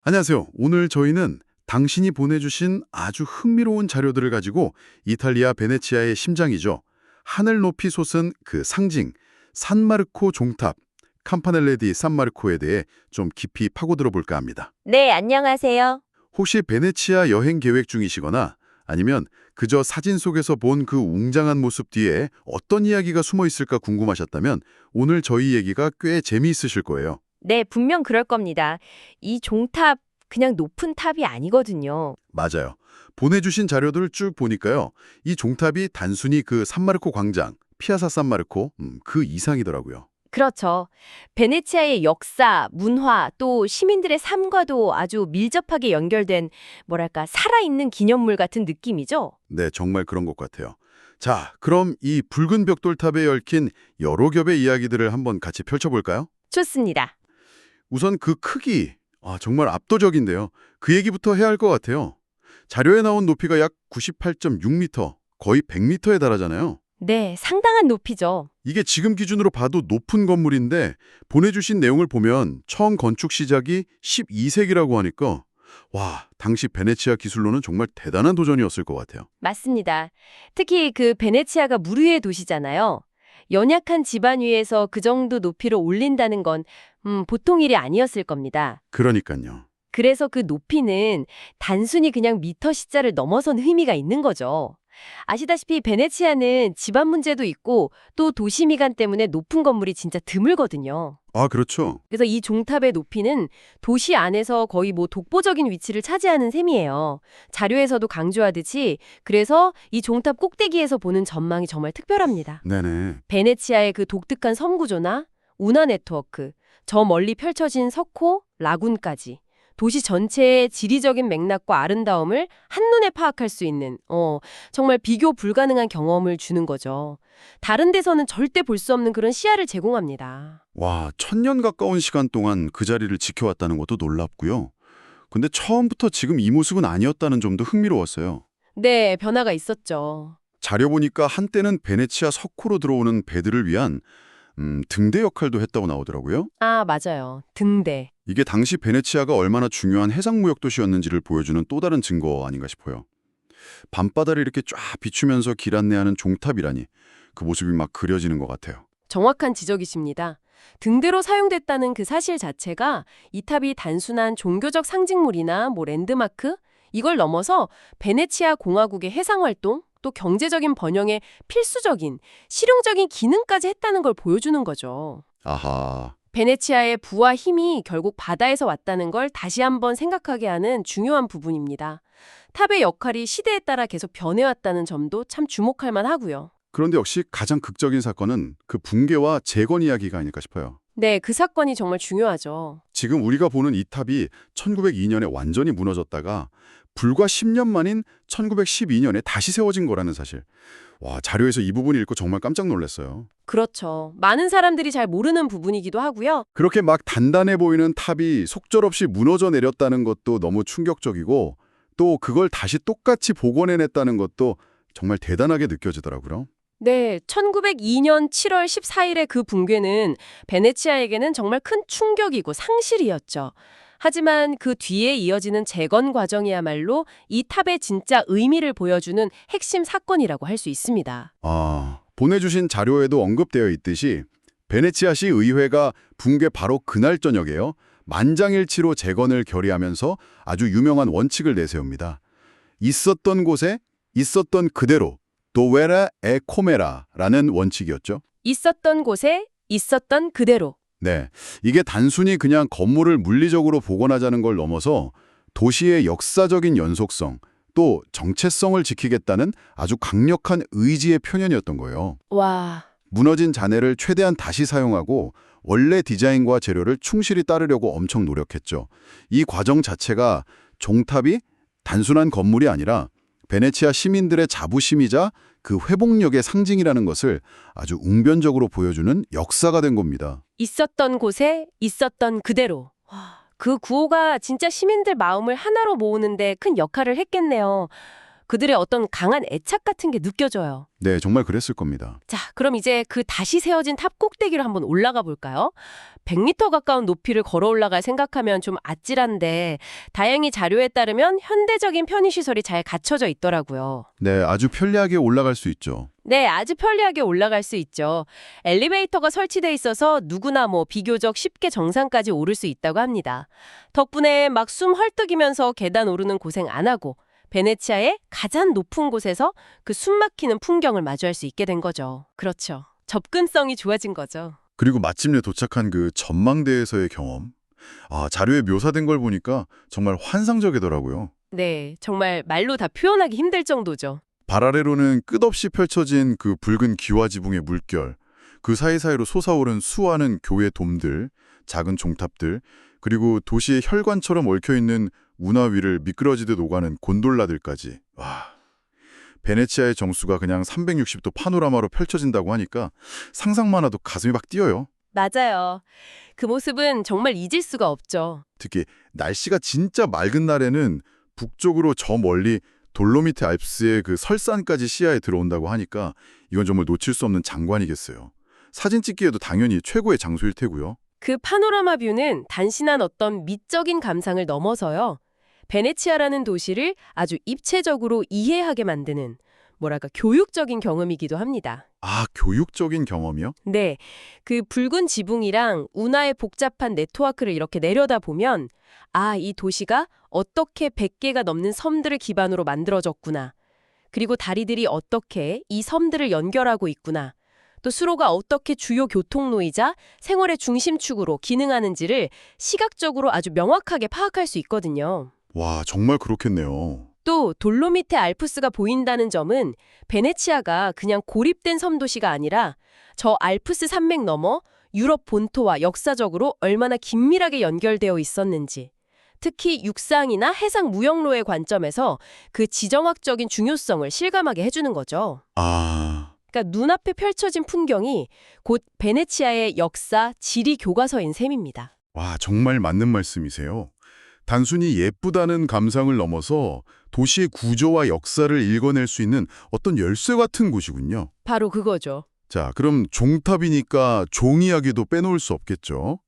안녕하세요. 오늘 저희는 당신이 보내주신 아주 흥미로운 자료들을 가지고 이탈리아 베네치아의 심장이죠. 하늘 높이 솟은 그 상징, 산마르코 종탑, campanelle di San Marco에 대해 좀 깊이 파고들어 볼까 합니다. 네, 안녕하세요. 혹시 베네치아 여행 계획 중이시거나 아니면 그저 사진 속에서 본 그 웅장한 모습 뒤에 어떤 이야기가 숨어 있을까 궁금하셨다면 오늘 저희 얘기가 꽤 재미있으실 거예요. 네, 분명 그럴 겁니다. 이 종탑 그냥 높은 탑이 아니거든요. 맞아요. 보내주신 자료들을 쭉 보니까요. 이 종탑이 단순히 그 산마르코 광장, 피아사 산마르코, 그 이상이더라고요. 그렇죠. 베네치아의 역사, 문화, 또 시민들의 삶과도 아주 밀접하게 연결된 뭐랄까 살아있는 기념물 같은 느낌이죠. 네, 정말 그런 것 같아요. 자, 그럼 이 붉은 벽돌탑에 얽힌 여러 겹의 이야기들을 한번 같이 펼쳐볼까요? 좋습니다. 우선 그 크기, 정말 압도적인데요. 그 얘기부터 해야 할 것 같아요. 자료에 나온 높이가 약 98.6m, 거의 100m에 달하잖아요. 네, 상당한 높이죠. 이게 지금 기준으로 봐도 높은 건물인데 보내주신 내용을 보면 처음 건축 시작이 12세기라고 하니까 와, 당시 베네치아 기술로는 정말 대단한 도전이었을 것 같아요. 맞습니다. 특히 그 베네치아가 물 위의 도시잖아요. 연약한 지반 위에서 그 정도 높이로 올린다는 건 보통 일이 아니었을 겁니다. 그러니까요. 그래서 그 높이는 단순히 그냥 미터 시자를 넘어선 의미가 있는 거죠. 아시다시피 베네치아는 지반 문제도 있고 또 도시 미관 때문에 높은 건물이 진짜 드물거든요. 아, 그렇죠. 그래서 이 종탑의 높이는 도시 안에서 거의 독보적인 위치를 차지하는 셈이에요. 자료에서도 강조하듯이 그래서 이 종탑 꼭대기에서 보는 전망이 정말 특별합니다. 네네. 베네치아의 그 독특한 섬 구조나 운하 네트워크, 저 멀리 펼쳐진 석호, 라군까지 도시 전체의 지리적인 맥락과 아름다움을 한눈에 파악할 수 있는 정말 비교 불가능한 경험을 주는 거죠. 다른 데서는 절대 볼 수 없는 그런 시야를 제공합니다. 와, 1000년 가까운 시간 동안 그 자리를 지켜왔다는 것도 놀랍고요. 근데 처음부터 지금 이 모습은 아니었다는 점도 흥미로웠어요. 네, 변화가 있었죠. 자료 보니까 한때는 베네치아 석호로 들어오는 배들을 위한 등대 역할도 했다고 나오더라고요. 아, 맞아요. 등대. 이게 당시 베네치아가 얼마나 중요한 해상무역 도시였는지를 보여주는 또 다른 증거 아닌가 싶어요. 밤바다를 이렇게 쫙 비추면서 길 안내하는 종탑이라니 그 모습이 막 그려지는 것 같아요. 정확한 지적이십니다. 등대로 사용됐다는 그 사실 자체가 이 탑이 단순한 종교적 상징물이나 랜드마크? 이걸 넘어서 베네치아 공화국의 해상활동, 또 경제적인 번영에 필수적인, 실용적인 기능까지 했다는 걸 보여주는 거죠. 아하, 베네치아의 부와 힘이 결국 바다에서 왔다는 걸 다시 한번 생각하게 하는 중요한 부분입니다. 탑의 역할이 시대에 따라 계속 변해왔다는 점도 참 주목할 만하고요. 그런데 역시 가장 극적인 사건은 그 붕괴와 재건 이야기가 아닐까 싶어요. 네, 그 사건이 정말 중요하죠. 지금 우리가 보는 이 탑이 1902년에 완전히 무너졌다가 불과 10년 만인 1912년에 다시 세워진 거라는 사실. 와, 자료에서 이 부분 읽고 정말 깜짝 놀랐어요. 그렇죠. 많은 사람들이 잘 모르는 부분이기도 하고요. 그렇게 막 단단해 보이는 탑이 속절없이 무너져 내렸다는 것도 너무 충격적이고 또 그걸 다시 똑같이 복원해냈다는 것도 정말 대단하게 느껴지더라고요. 네, 1902년 7월 14일의 그 붕괴는 베네치아에게는 정말 큰 충격이고 상실이었죠. 하지만 그 뒤에 이어지는 재건 과정이야말로 이 탑의 진짜 의미를 보여주는 핵심 사건이라고 할 수 있습니다. 보내주신 자료에도 언급되어 있듯이 베네치아시 의회가 붕괴 바로 그날 저녁에요. 만장일치로 재건을 결의하면서 아주 유명한 원칙을 내세웁니다. 있었던 곳에 있었던 그대로 도웨라 에 코메라라는 원칙이었죠. 있었던 곳에 있었던 그대로. 네, 이게 단순히 그냥 건물을 물리적으로 복원하자는 걸 넘어서 도시의 역사적인 연속성, 또 정체성을 지키겠다는 아주 강력한 의지의 표현이었던 거예요. 와, 무너진 잔해를 최대한 다시 사용하고 원래 디자인과 재료를 충실히 따르려고 엄청 노력했죠. 이 과정 자체가 종탑이 단순한 건물이 아니라 베네치아 시민들의 자부심이자 그 회복력의 상징이라는 것을 아주 웅변적으로 보여주는 역사가 된 겁니다. 있었던 곳에 있었던 그대로. 와, 그 구호가 진짜 시민들 마음을 하나로 모으는데 큰 역할을 했겠네요. 그들의 어떤 강한 애착 같은 게 느껴져요. 네, 정말 그랬을 겁니다. 자, 그럼 이제 그 다시 세워진 탑 꼭대기로 한번 올라가 볼까요? 100m 가까운 높이를 걸어 올라갈 생각하면 좀 아찔한데 다행히 자료에 따르면 현대적인 편의시설이 잘 갖춰져 있더라고요. 네, 아주 편리하게 올라갈 수 있죠. 네, 아주 편리하게 올라갈 수 있죠. 엘리베이터가 설치돼 있어서 누구나 비교적 쉽게 정상까지 오를 수 있다고 합니다. 덕분에 막 숨 헐떡이면서 계단 오르는 고생 안 하고 베네치아의 가장 높은 곳에서 그 숨막히는 풍경을 마주할 수 있게 된 거죠. 그렇죠. 접근성이 좋아진 거죠. 그리고 마침내 도착한 그 전망대에서의 경험. 자료에 묘사된 걸 보니까 정말 환상적이더라고요. 네, 정말 말로 다 표현하기 힘들 정도죠. 발 아래로는 끝없이 펼쳐진 그 붉은 기와지붕의 물결, 그 사이사이로 솟아오른 수많은 교회 돔들, 작은 종탑들, 그리고 도시의 혈관처럼 얽혀있는 운하 위를 미끄러지듯 오가는 곤돌라들까지. 와, 베네치아의 정수가 그냥 360도 파노라마로 펼쳐진다고 하니까 상상만 해도 가슴이 막 뛰어요. 맞아요. 그 모습은 정말 잊을 수가 없죠. 특히 날씨가 진짜 맑은 날에는 북쪽으로 저 멀리 돌로미트 알프스의 그 설산까지 시야에 들어온다고 하니까 이건 정말 놓칠 수 없는 장관이겠어요. 사진 찍기에도 당연히 최고의 장소일 테고요. 그 파노라마 뷰는 단순한 어떤 미적인 감상을 넘어서요. 베네치아라는 도시를 아주 입체적으로 이해하게 만드는 교육적인 경험이기도 합니다. 교육적인 경험이요? 네, 그 붉은 지붕이랑 운하의 복잡한 네트워크를 이렇게 내려다보면 이 도시가 어떻게 100개가 넘는 섬들을 기반으로 만들어졌구나. 그리고 다리들이 어떻게 이 섬들을 연결하고 있구나. 또 수로가 어떻게 주요 교통로이자 생활의 중심축으로 기능하는지를 시각적으로 아주 명확하게 파악할 수 있거든요. 와, 정말 그렇겠네요. 또 돌로미테 알프스가 보인다는 점은 베네치아가 그냥 고립된 섬도시가 아니라 저 알프스 산맥 너머 유럽 본토와 역사적으로 얼마나 긴밀하게 연결되어 있었는지, 특히 육상이나 해상 무역로의 관점에서 그 지정학적인 중요성을 실감하게 해주는 거죠. 그러니까 눈앞에 펼쳐진 풍경이 곧 베네치아의 역사, 지리 교과서인 셈입니다. 와, 정말 맞는 말씀이세요. 단순히 예쁘다는 감상을 넘어서 도시의 구조와 역사를 읽어낼 수 있는 어떤 열쇠 같은 곳이군요. 바로 그거죠. 자, 그럼 종탑이니까 종 이야기도 빼놓을 수 없겠죠.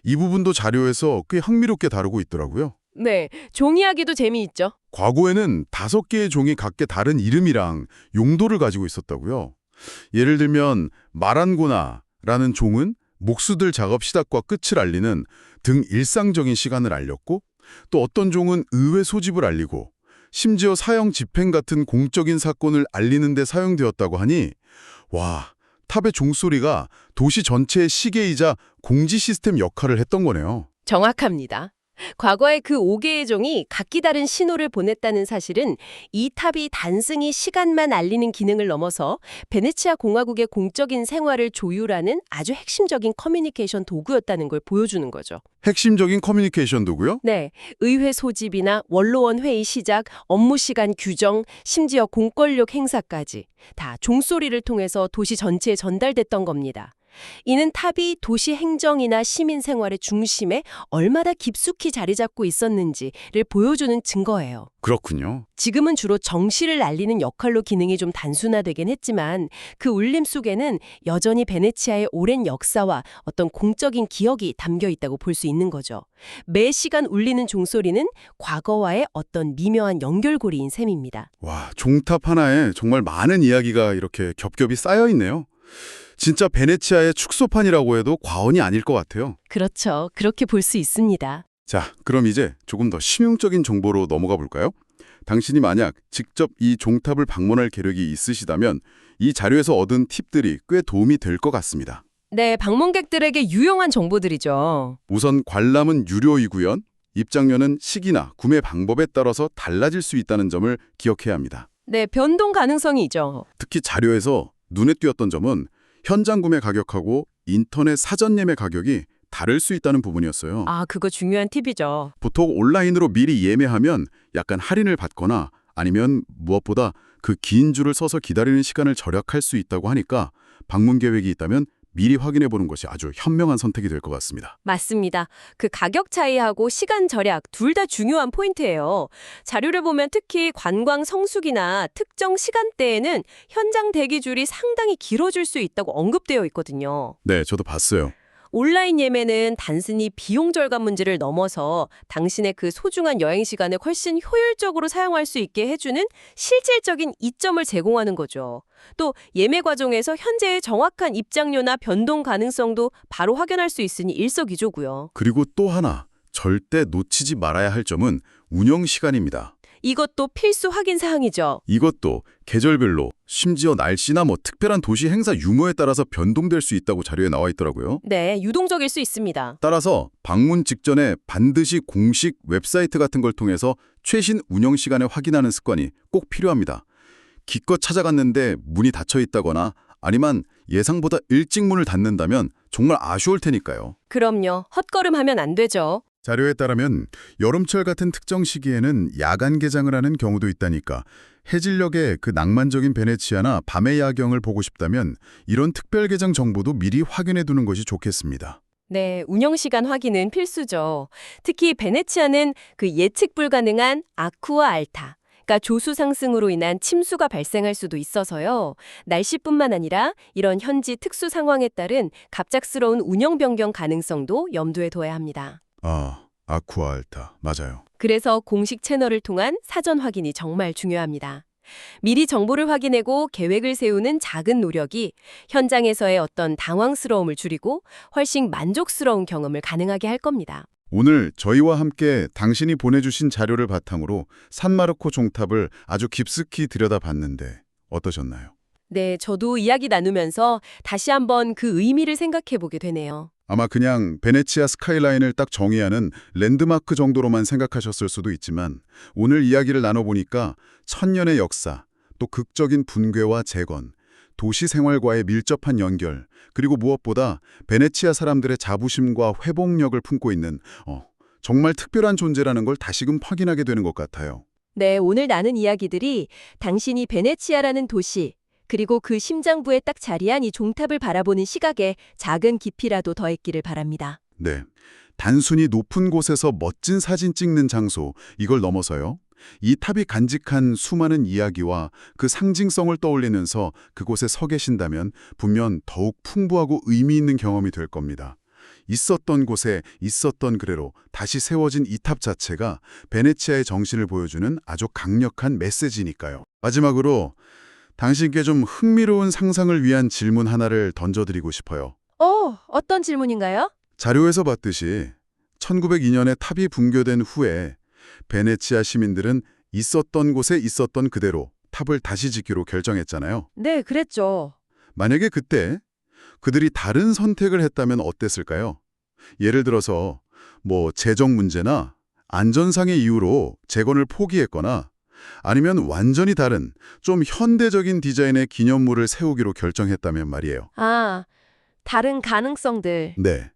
이 부분도 자료에서 꽤 흥미롭게 다루고 있더라고요. 네, 종 이야기도 재미있죠. 과거에는 5개의 종이 각기 다른 이름이랑 용도를 가지고 있었다고요. 예를 들면 마란고나라는 종은 목수들 작업 시작과 끝을 알리는 등 일상적인 시간을 알렸고, 또 어떤 종은 의회 소집을 알리고 심지어 사형 집행 같은 공적인 사건을 알리는 데 사용되었다고 하니, 와, 탑의 종소리가 도시 전체의 시계이자 공지 시스템 역할을 했던 거네요. 정확합니다. 과거에 그 5개의 종이 각기 다른 신호를 보냈다는 사실은 이 탑이 단순히 시간만 알리는 기능을 넘어서 베네치아 공화국의 공적인 생활을 조율하는 아주 핵심적인 커뮤니케이션 도구였다는 걸 보여주는 거죠. 핵심적인 커뮤니케이션 도구요? 네, 의회 소집이나 원로원 회의 시작, 업무 시간 규정, 심지어 공권력 행사까지 다 종소리를 통해서 도시 전체에 전달됐던 겁니다. 이는 탑이 도시 행정이나 시민 생활의 중심에 얼마나 깊숙이 자리 잡고 있었는지를 보여주는 증거예요. 그렇군요. 지금은 주로 정시를 알리는 역할로 기능이 좀 단순화되긴 했지만 그 울림 속에는 여전히 베네치아의 오랜 역사와 어떤 공적인 기억이 담겨 있다고 볼 수 있는 거죠. 매 시간 울리는 종소리는 과거와의 어떤 미묘한 연결고리인 셈입니다. 와, 종탑 하나에 정말 많은 이야기가 이렇게 겹겹이 쌓여 있네요. 진짜 베네치아의 축소판이라고 해도 과언이 아닐 것 같아요. 그렇죠. 그렇게 볼 수 있습니다. 자, 그럼 이제 조금 더 실용적인 정보로 넘어가 볼까요? 당신이 만약 직접 이 종탑을 방문할 계획이 있으시다면 이 자료에서 얻은 팁들이 꽤 도움이 될 것 같습니다. 네, 방문객들에게 유용한 정보들이죠. 우선 관람은 유료이고요. 입장료는 시기나 구매 방법에 따라서 달라질 수 있다는 점을 기억해야 합니다. 네, 변동 가능성이 있죠. 특히 자료에서 눈에 띄었던 점은 현장 구매 가격하고 인터넷 사전 예매 가격이 다를 수 있다는 부분이었어요. 그거 중요한 팁이죠. 보통 온라인으로 미리 예매하면 약간 할인을 받거나 아니면 무엇보다 그 긴 줄을 서서 기다리는 시간을 절약할 수 있다고 하니까 방문 계획이 있다면 미리 확인해 보는 것이 아주 현명한 선택이 될 것 같습니다. 맞습니다. 그 가격 차이하고 시간 절약 둘 다 중요한 포인트예요. 자료를 보면 특히 관광 성수기나 특정 시간대에는 현장 대기줄이 상당히 길어질 수 있다고 언급되어 있거든요. 네, 저도 봤어요. 온라인 예매는 단순히 비용 절감 문제를 넘어서 당신의 그 소중한 여행 시간을 훨씬 효율적으로 사용할 수 있게 해주는 실질적인 이점을 제공하는 거죠. 또 예매 과정에서 현재의 정확한 입장료나 변동 가능성도 바로 확인할 수 있으니 일석이조고요. 그리고 또 하나, 절대 놓치지 말아야 할 점은 운영 시간입니다. 이것도 필수 확인 사항이죠. 이것도 계절별로, 심지어 날씨나 특별한 도시 행사 유무에 따라서 변동될 수 있다고 자료에 나와 있더라고요. 네, 유동적일 수 있습니다. 따라서 방문 직전에 반드시 공식 웹사이트 같은 걸 통해서 최신 운영 시간을 확인하는 습관이 꼭 필요합니다. 기껏 찾아갔는데 문이 닫혀 있다거나 아니면 예상보다 일찍 문을 닫는다면 정말 아쉬울 테니까요. 그럼요. 헛걸음하면 안 되죠. 자료에 따르면 여름철 같은 특정 시기에는 야간 개장을 하는 경우도 있다니까 해질녘의 그 낭만적인 베네치아나 밤의 야경을 보고 싶다면 이런 특별 개장 정보도 미리 확인해 두는 것이 좋겠습니다. 네, 운영 시간 확인은 필수죠. 특히 베네치아는 그 예측 불가능한 아쿠아 알타, 그러니까 조수 상승으로 인한 침수가 발생할 수도 있어서요. 날씨뿐만 아니라 이런 현지 특수 상황에 따른 갑작스러운 운영 변경 가능성도 염두에 둬야 합니다. 아쿠아 알타, 맞아요. 그래서 공식 채널을 통한 사전 확인이 정말 중요합니다. 미리 정보를 확인하고 계획을 세우는 작은 노력이 현장에서의 어떤 당황스러움을 줄이고 훨씬 만족스러운 경험을 가능하게 할 겁니다. 오늘 저희와 함께 당신이 보내주신 자료를 바탕으로 산마르코 종탑을 아주 깊숙이 들여다봤는데 어떠셨나요? 네, 저도 이야기 나누면서 다시 한번 그 의미를 생각해 보게 되네요. 아마 그냥 베네치아 스카이라인을 딱 정의하는 랜드마크 정도로만 생각하셨을 수도 있지만 오늘 이야기를 나눠보니까 천년의 역사, 또 극적인 분괴와 재건, 도시 생활과의 밀접한 연결, 그리고 무엇보다 베네치아 사람들의 자부심과 회복력을 품고 있는 정말 특별한 존재라는 걸 다시금 확인하게 되는 것 같아요. 네, 오늘 나눈 이야기들이 당신이 베네치아라는 도시, 그리고 그 심장부에 딱 자리한 이 종탑을 바라보는 시각에 작은 깊이라도 더했기를 바랍니다. 네, 단순히 높은 곳에서 멋진 사진 찍는 장소, 이걸 넘어서요. 이 탑이 간직한 수많은 이야기와 그 상징성을 떠올리면서 그곳에 서 계신다면 분명 더욱 풍부하고 의미 있는 경험이 될 겁니다. 있었던 곳에 있었던 그대로 다시 세워진 이 탑 자체가 베네치아의 정신을 보여주는 아주 강력한 메시지니까요. 마지막으로 당신께 좀 흥미로운 상상을 위한 질문 하나를 던져드리고 싶어요. 어떤 질문인가요? 자료에서 봤듯이 1902년에 탑이 붕괴된 후에 베네치아 시민들은 있었던 곳에 있었던 그대로 탑을 다시 짓기로 결정했잖아요. 네, 그랬죠. 만약에 그때 그들이 다른 선택을 했다면 어땠을까요? 예를 들어서 재정 문제나 안전상의 이유로 재건을 포기했거나 아니면 완전히 다른 좀 현대적인 디자인의 기념물을 세우기로 결정했다면 말이에요. 다른 가능성들. 네.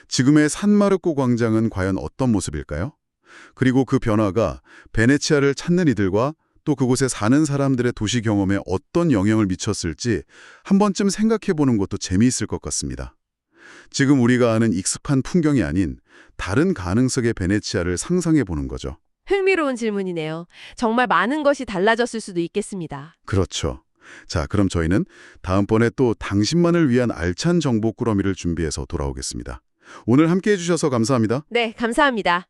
지금의 산마르코 광장은 과연 어떤 모습일까요? 그리고 그 변화가 베네치아를 찾는 이들과 또 그곳에 사는 사람들의 도시 경험에 어떤 영향을 미쳤을지 한 번쯤 생각해 보는 것도 재미있을 것 같습니다. 지금 우리가 아는 익숙한 풍경이 아닌 다른 가능성의 베네치아를 상상해 보는 거죠. 흥미로운 질문이네요. 정말 많은 것이 달라졌을 수도 있겠습니다. 그렇죠. 자, 그럼 저희는 다음번에 또 당신만을 위한 알찬 정보 꾸러미를 준비해서 돌아오겠습니다. 오늘 함께해 주셔서 감사합니다. 네, 감사합니다.